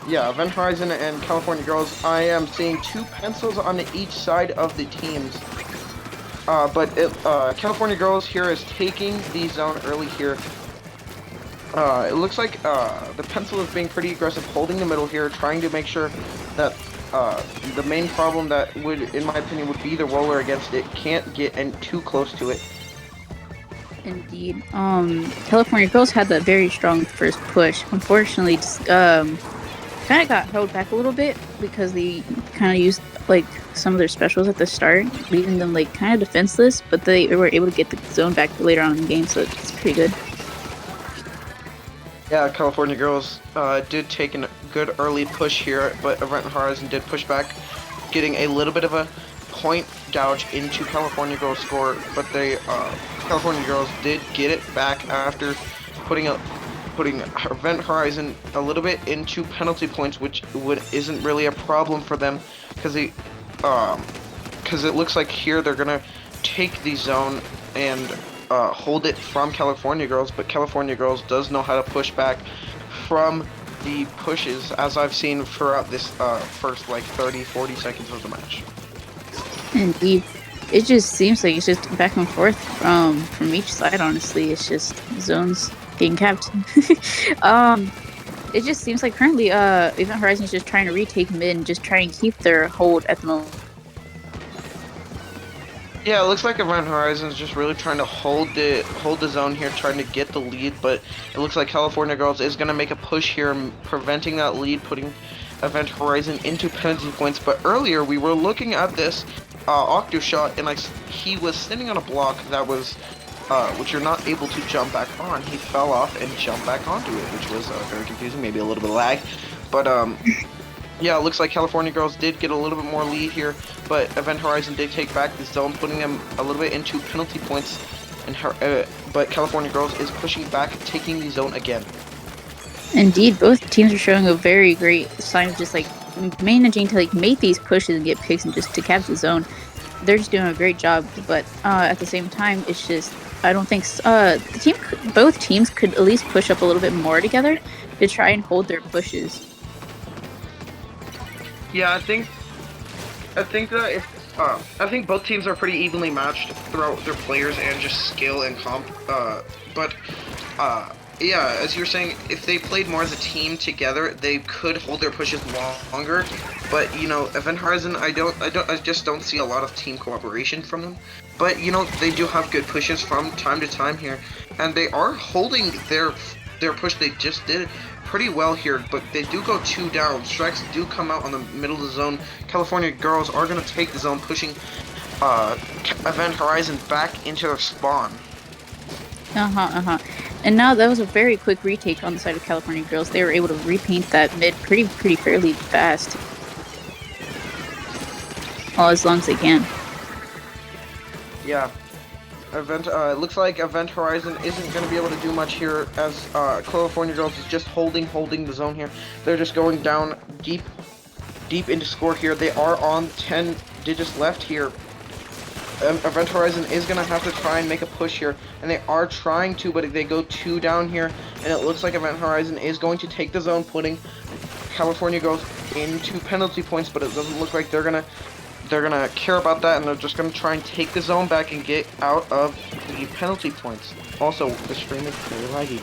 yeah, Event Horizon and California Girls, I am seeing two pencils on each side of the teams. But California Girls here is taking the zone early here. It looks like the pencil is being pretty aggressive, holding the middle here, trying to make sure that the main problem that would, in my opinion, would be the roller against it can't get too close to it. Indeed. California Girls had that very strong first push. Unfortunately, just, kind of got held back a little bit because they kind of used like some of their specials at the start, leaving them like kind of defenseless. But they were able to get the zone back later on in the game, so it's pretty good. Yeah, California Girls did take a good early push here, but Event Horizon did push back, getting a little bit of a point gouge into California Girls' score, but California Girls did get it back after putting Event Horizon a little bit into penalty points, which isn't really a problem for them, because it looks like here they're gonna take the zone and hold it from California Girls, but California Girls does know how to push back from the pushes, as I've seen throughout this first like 30-40 seconds of the match. Indeed. It just seems like it's just back and forth from each side, honestly. It's just zones getting capped. It just seems like currently Event Horizon is just trying to retake mid and just try and keep their hold at the moment. Yeah, it looks like Event Horizon is just really trying to hold the zone here, trying to get the lead, but it looks like California Girls is going to make a push here, preventing that lead, putting Event Horizon into penalty points. But earlier, we were looking at this Octo shot, and he was sitting on a block that was, which you're not able to jump back on. He fell off and jumped back onto it, which was very confusing, maybe a little bit of lag. But yeah, it looks like California Girls did get a little bit more lead here, but Event Horizon did take back the zone, putting them a little bit into penalty points. But California Girls is pushing back, taking the zone again. Indeed, both teams are showing a very great sign of just like managing to like make these pushes and get picks and just to cap the zone. They're just doing a great job, but at the same time, it's just I don't think both teams could at least push up a little bit more together to try and hold their pushes. Yeah, I think that I think both teams are pretty evenly matched throughout their players and just skill and comp. Yeah, as you were saying, if they played more as a team together, they could hold their pushes longer. But you know, Event Horizon, I just don't see a lot of team cooperation from them. But you know, they do have good pushes from time to time here, and they are holding their push they just did pretty well here, but they do go 2 down. Strikes do come out on the middle of the zone. California Girls are going to take the zone, pushing Event Horizon back into their spawn. And now that was a very quick retake on the side of California Girls. They were able to repaint that mid pretty fairly fast. Well, as long as they can. Yeah. It looks like Event Horizon isn't going to be able to do much here, as California Girls is just holding the zone here. They're just going down deep into score here. They are on 10 digits left here. Event Horizon is going to have to try and make a push here, and they are trying to, but they go 2 down here, and it looks like Event Horizon is going to take the zone, putting California Girls into penalty points, but it doesn't look like they're gonna care about that, and they're just gonna try and take the zone back and get out of the penalty points. Also, the stream is very laggy.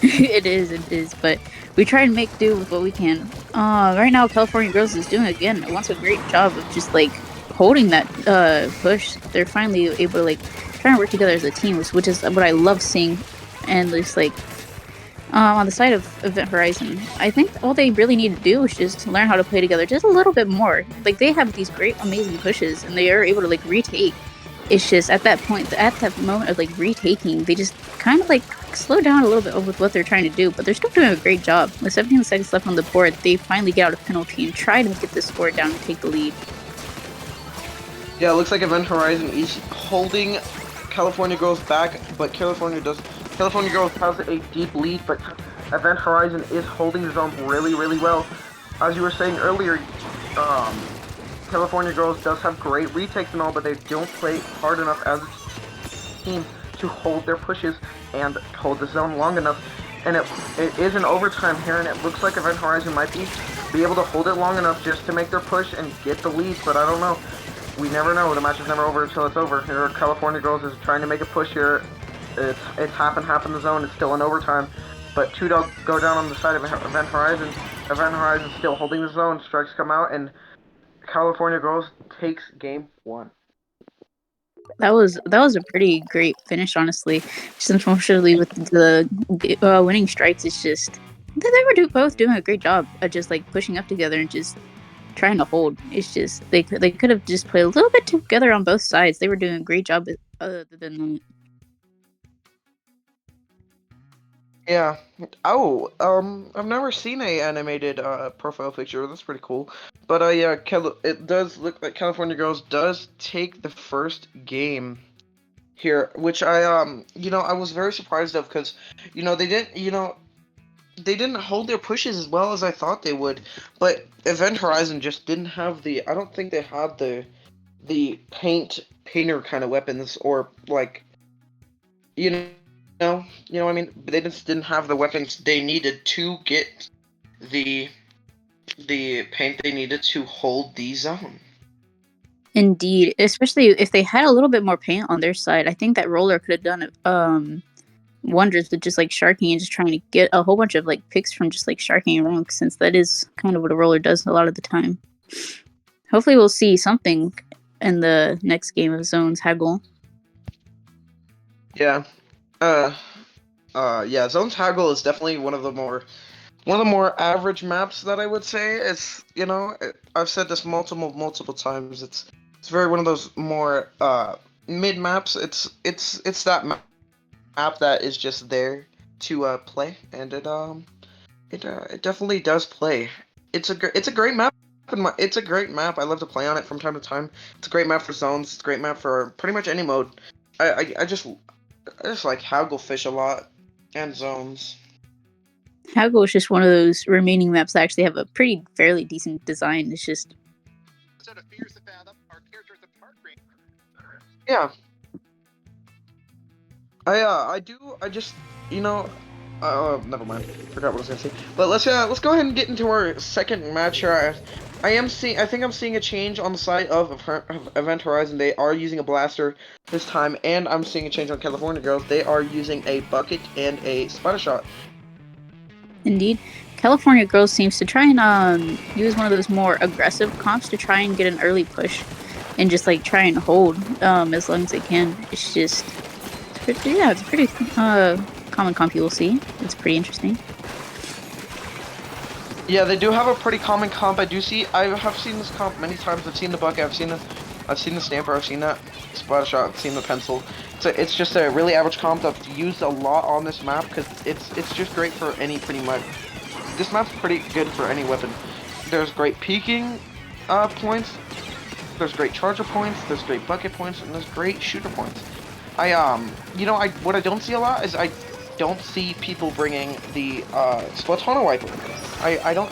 It is, but we try and make do with what we can. Right now, California Girls is doing again once a great job of just like holding that push. They're finally able to like try and work together as a team, which is what I love seeing. And just like on the side of Event Horizon, I think all they really need to do is just learn how to play together just a little bit more. Like they have these great, amazing pushes, and they are able to like retake. It's just at that moment of like retaking, they just kind of like slow down a little bit with what they're trying to do, but they're still doing a great job. With 17 seconds left on the board, they finally get out a penalty and try to get the score down and take the lead. Yeah, it looks like Event Horizon is holding California Girls back, but California Girls has a deep lead, but Event Horizon is holding the zone really well. As you were saying earlier, California Girls does have great retakes and all, but they don't play hard enough as a team to hold their pushes and hold the zone long enough. and it is an overtime here, and it looks like Event Horizon might be able to hold it long enough just to make their push and get the lead, but I don't know. We never know. The match is never over until it's over. Here, California Girls is trying to make a push here. It's half and half in the zone. It's still in overtime, but two go down on the side of Event Horizon. Event Horizon still holding the zone. Strikes come out, and California Girls takes game one. That was a pretty great finish, honestly. Just unfortunately with the winning strikes, it's just they were both doing a great job at just like pushing up together and just trying to hold. It's just they could have just played a little bit together on both sides. They were doing a great job. Other than that. Yeah. Oh, I've never seen a animated profile picture. That's pretty cool. But yeah, it does look like California Girls does take the first game here, which I was very surprised of because, they didn't hold their pushes as well as I thought they would. But Event Horizon just didn't have I don't think they had the painter kind of weapons or like you you know what I mean? They just didn't have the weapons they needed to get the the paint they needed to hold the zone. Indeed, especially if they had a little bit more paint on their side, I think that roller could have done wonders with just like sharking and just trying to get a whole bunch of like picks from just like sharking around, since that is kind of what a roller does a lot of the time. Hopefully, we'll see something in the next game of Zones Haggle. Yeah. Uh. Yeah. Zones Haggle is definitely one of the more average maps that I would say. I've said this multiple times. It's very one of those more mid maps. It's that map that is just there to play, and it definitely does play. It's a great map. It's a great map. I love to play on it from time to time. It's a great map for zones. It's a great map for pretty much any mode. I just like Hagglefish a lot and zones. Haggle is just one of those remaining maps that actually have a pretty fairly decent design. It's just Yeah. I just you know never mind. Forgot what I was gonna say. But let's go ahead and get into our second match here. I think I'm seeing a change on the side of Event Horizon. They are using a blaster this time, and I'm seeing a change on California Girls. They are using a bucket and a spider shot. indeed. California Girls seems to try and use one of those more aggressive comps to try and get an early push and just like try and hold as long as they can. It's a pretty common comp you will see. It's pretty interesting. Yeah, they do have a pretty common comp. I have seen this comp many times. I've seen the bucket. I've seen the stamper. I've seen that splatter shot. I've seen the pencil. It's just a really average comp that's used a lot on this map because it's just great for any pretty much. This map's pretty good for any weapon. There's great peeking points. There's great charger points. There's great bucket points, and there's great shooter points. What I don't see a lot is I don't see people bringing the Splatana wiper. I don't,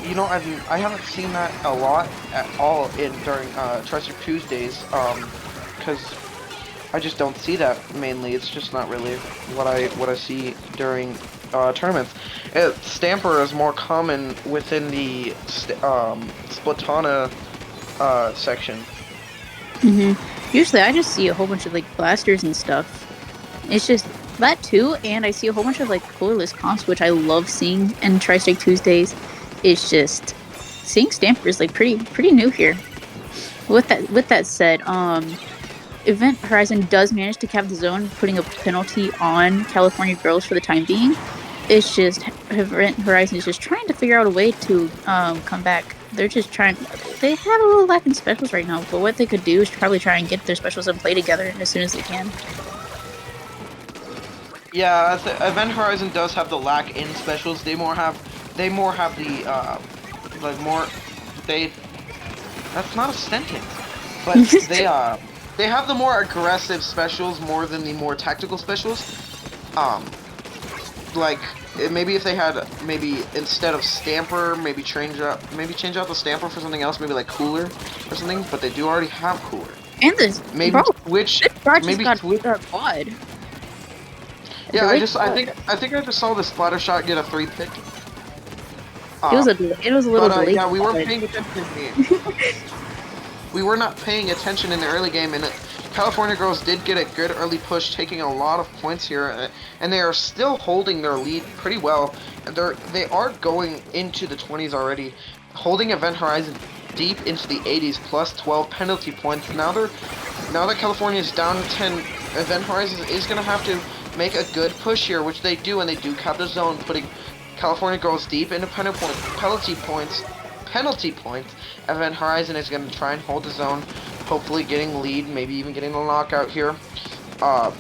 I haven't seen that a lot at all during Tristrike Tuesdays, because I just don't see that mainly. It's just not really what I see during tournaments. Stamper is more common within the Splatana section. Usually, I just see a whole bunch of like blasters and stuff. It's just that too, and I see a whole bunch of like colorless comps, which I love seeing in Tri-State Tuesdays. It's just seeing Stampers like pretty new here. With that said, Event Horizon does manage to cap the zone, putting a penalty on California Girls for the time being. It's just Event Horizon is just trying to figure out a way to come back. They're just trying. They have a little lack in specials right now, but what they could do is probably try and get their specials and play together as soon as they can. Yeah, Event Horizon does have the lack in specials. They more have the like more they. That's not a sentence, but they have the more aggressive specials more than the more tactical specials. Like maybe if they had instead of Stamper, maybe change out the Stamper for something else, maybe like Cooler or something. But they do already have Cooler. And this maybe bro, switch this maybe got switch. quad. Yeah, Delayed I think I just saw the splatter shot get a 3 pick. it was Uh, a little but delayed, yeah, we weren't but paying attention in the game. We were not paying attention in the early game, and California Girls did get a good early push, taking a lot of points here, and they are still holding their lead pretty well. They are going into the 20s already, holding Event Horizon deep into the 80s, plus 12 penalty points. Now that California is down to 10, Event Horizon is going to have to make a good push here, which they do, and they do cap the zone, putting California Girls deep into penalty points. Penalty points. Event Horizon is going to try and hold the zone, hopefully getting lead, maybe even getting a knockout here.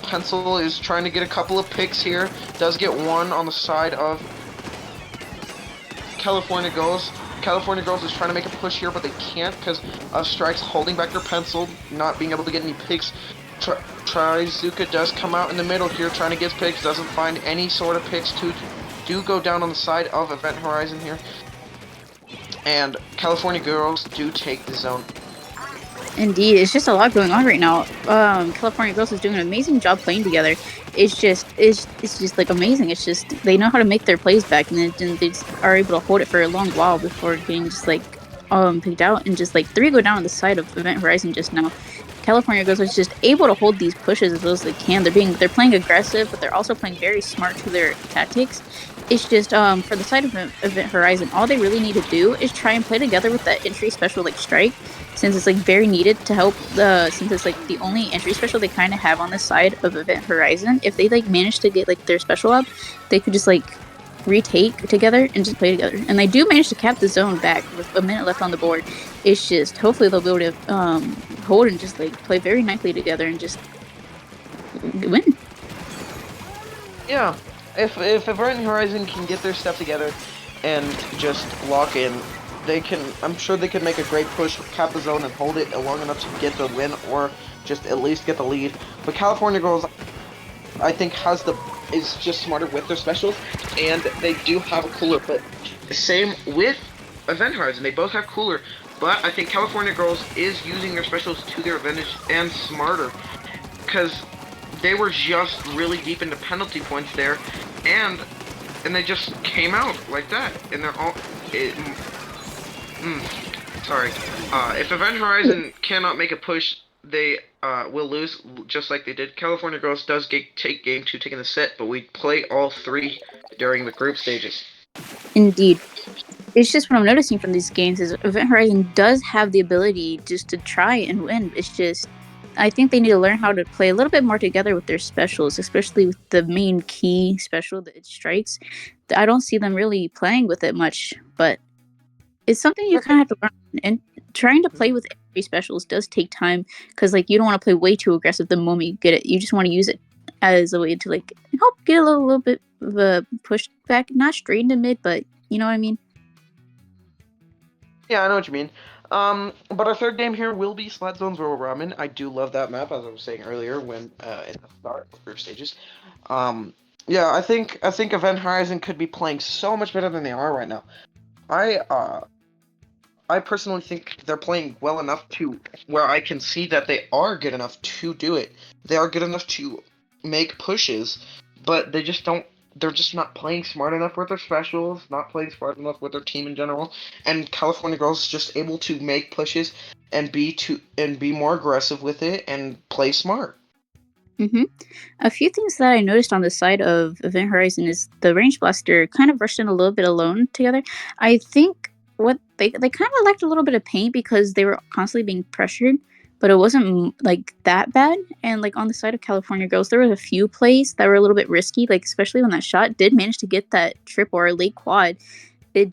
Pencil is trying to get a couple of picks here. Does get one on the side of California Girls. California Girls is trying to make a push here, but they can't because of Strikes holding back their pencil, not being able to get any picks. Trizuka does come out in the middle here, trying to get picks, doesn't find any sort of picks. Do go down on the side of Event Horizon here. And California Girls do take the zone. indeed, it's just a lot going on right now. California Girls is doing an amazing job playing together. It's just like amazing. It's just they know how to make their plays back, and then they just are able to hold it for a long while before getting just like picked out. And just like three go down on the side of Event Horizon just now. California Girls is just able to hold these pushes as well as they can. They're playing aggressive, but they're also playing very smart to their tactics. It's just for the side of Event Horizon, all they really need to do is try and play together with that entry special like Strike, since it's like very needed to help the since it's like the only entry special they kind of have on the side of Event Horizon. If they like manage to get like their special up, they could just like retake together and just play together. And they do manage to cap the zone back with a minute left on the board. It's just hopefully they'll be able to hold and just like play very nicely together and just win. Yeah, if Event Horizon can get their stuff together and just lock in, they can. I'm sure they can make a great push, cap the zone, and hold it long enough to get the win or just at least get the lead. But California Girls, I think, is just smarter with their specials, and they do have a cooler. But same with Event Horizon, they both have cooler. But I think California Girls is using their specials to their advantage and smarter, because they were just really deep into penalty points there, and they just came out like that, and they're all. Sorry. If Event Horizon cannot make a push, they will lose, just like they did. California Girls does take game two, taking the set, but we play all three during the group stages. Indeed. It's just what I'm noticing from these games is Event Horizon does have the ability just to try and win. It's just I think they need to learn how to play a little bit more together with their specials, especially with the main key special that it strikes. I don't see them really playing with it much, but it's something you kind of have to learn. And trying to play with every specials does take time because like you don't want to play way too aggressive the moment you get it. You just want to use it as a way to like help get a little bit of a push back, not straight into mid, but you know what I mean. Yeah, I know what you mean. But our third game here will be Splat Zones Roll Ramen. I do love that map, as I was saying earlier when in the start of group stages. Um, yeah, I think Event Horizon could be playing so much better than they are right now. I I personally think they're playing well enough to where I can see that they are good enough to do it. They are good enough to make pushes, but they just don't. They're just not playing smart enough with their specials, not playing smart enough with their team in general. And California Girls just able to make pushes and be more aggressive with it and play smart. hmm A few things that I noticed on the side of Event Horizon is the Range Blaster kind of rushed in a little bit alone together. I think what they kind of lacked a little bit of paint because they were constantly being pressured, but it wasn't like that bad. And like on the side of California Girls, there was a few plays that were a little bit risky, like especially when that shot did manage to get that trip or a late quad. It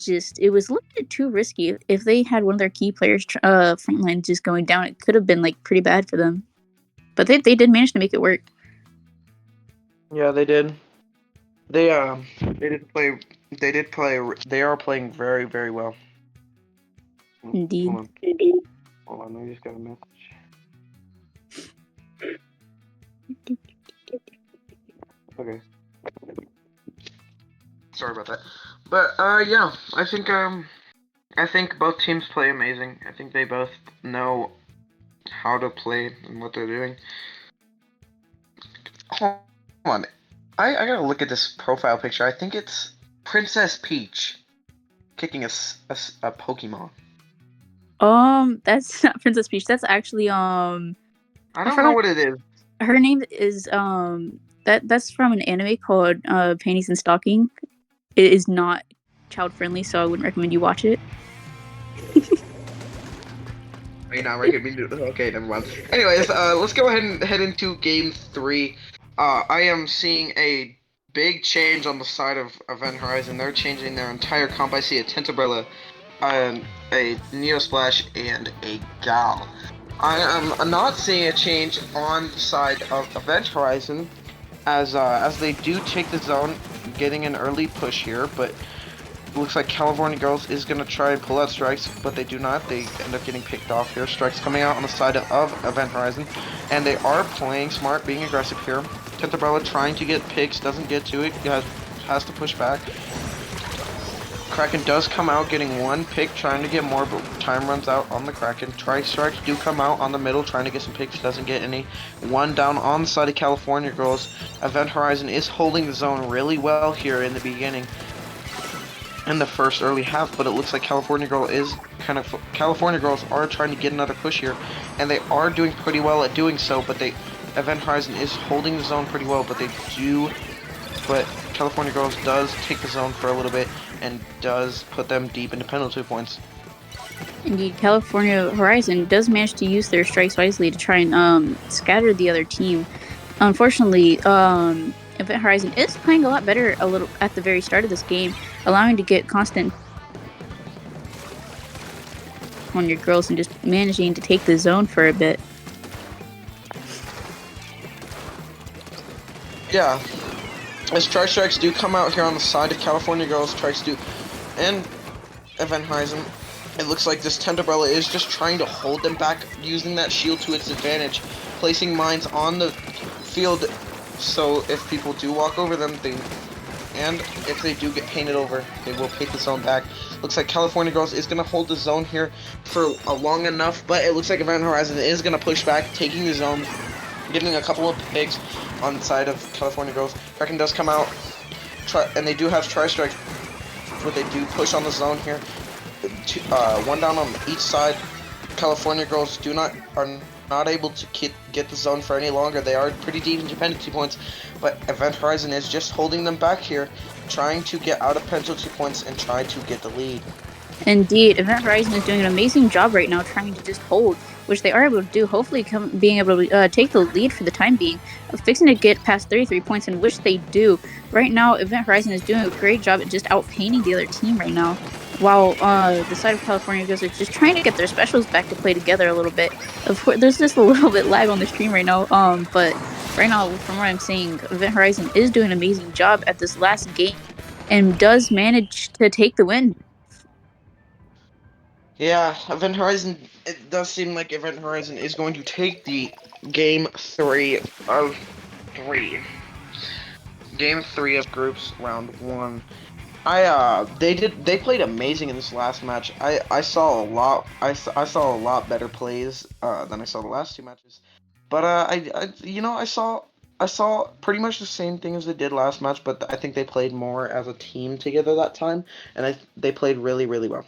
was a little bit too risky. If they had one of their key players frontline just going down, it could have been like pretty bad for them. But they did manage to make it work. Yeah, they did. They did play. They did play. They are playing very well. Hold Indeed. on. Hold on. I just got a message. Okay. Sorry about that. But yeah, I think both teams play amazing. I think they both know how to play and what they're doing. Hold on. I gotta look at this profile picture. I think it's Princess Peach kicking a Pokemon. That's not Princess Peach. That's actually I I don't know forgot what it is. her name is that's from an anime called Panties and Stocking. It is not child friendly, so I wouldn't recommend you watch it. Right now, recommend. Okay, never mind. Anyways, let's go ahead and head into game three. I am seeing a big change on the side of Event Horizon. They're changing their entire comp. I see a Tentobrella, a Neo Splash, and a Gal. I am not seeing a change on the side of Event Horizon, as they do take the zone, getting an early push here, but looks like California Girls is going to try and pull out strikes, but they do not. They end up getting picked off here. Strikes coming out on the side of Event Horizon, and they are playing smart, being aggressive here. Tentabella trying to get picks, doesn't get to it, has to push back. Kraken does come out getting one pick, trying to get more, but time runs out on the Kraken. Tristrike do come out on the middle, trying to get some picks, doesn't get any. One down on the side of California Girls. Event Horizon is holding the zone really well here in the beginning, in the first early half, but it looks like California Girls are trying to get another push here, and they are doing pretty well at doing so. But Event Horizon is holding the zone pretty well, but California Girls does take the zone for a little bit and does put them deep into penalty points. Indeed, California Horizon does manage to use their strikes wisely to try and scatter the other team. Unfortunately, Event Horizon is playing a lot better a little at the very start of this game, allowing to get constant on your girls and just managing to take the zone for a bit. Yeah, as Tri-Strikes do come out here on the side of California Girls, and Event Horizon, it looks like this Tenderbrella is just trying to hold them back, using that shield to its advantage, placing mines on the field, so if people do walk over them, and if they do get painted over, they will take the zone back. Looks like California Girls is going to hold the zone here for a long enough, but it looks like Event Horizon is going to push back, taking the zone, getting a couple of picks on the side of California Girls. Kraken does come out, and they do have Tri-Strike, but they do push on the zone here. One down on each side. California Girls are not able to get the zone for any longer. They are pretty deep in penalty points, but Event Horizon is just holding them back here, trying to get out of penalty points and try to get the lead. Indeed, Event Horizon is doing an amazing job right now trying to just hold, which they are able to do, hopefully being able to take the lead for the time being, fixing to get past 33 points, in which they do. Right now, Event Horizon is doing a great job at just outpainting the other team right now, while the side of California Girls are just trying to get their specials back to play together a little bit. Of course, there's just a little bit lag on the stream right now, but right now, from what I'm seeing, Event Horizon is doing an amazing job at this last game and does manage to take the win. Yeah, Event Horizon, it does seem like Event Horizon is going to take the game 3 of 3. Game 3 of groups, round 1. They played amazing in this last match. I saw a lot I saw a lot better plays than I saw the last two matches. But I saw pretty much the same thing as they did last match, but I think they played more as a team together that time, and they played really, really well.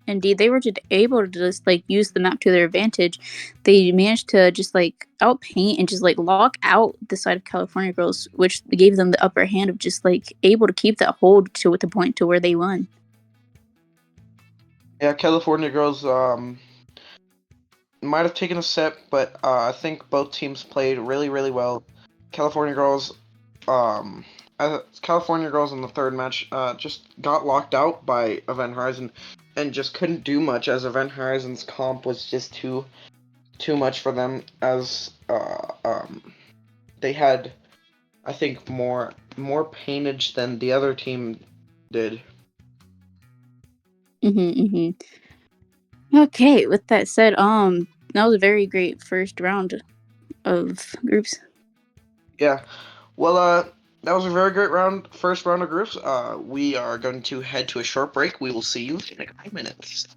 Indeed, they were just able to just like use the map to their advantage. They managed to just like outpaint and just like lock out the side of California Girls, which gave them the upper hand of just like able to keep that hold to at the point to where they won. Yeah, California Girls might have taken a step, but I think both teams played really, really well. California Girls, um, California Girls in the third match, just got locked out by Event Horizon, and just couldn't do much as Event Horizon's comp was just too much for them. As they had, I think, more paintage than the other team did. Mm-hmm. Okay, with that said, that was a very great first round of groups. Yeah. Well, that was a very great first round of groups. We are going to head to a short break. We will see you in a couple minutes.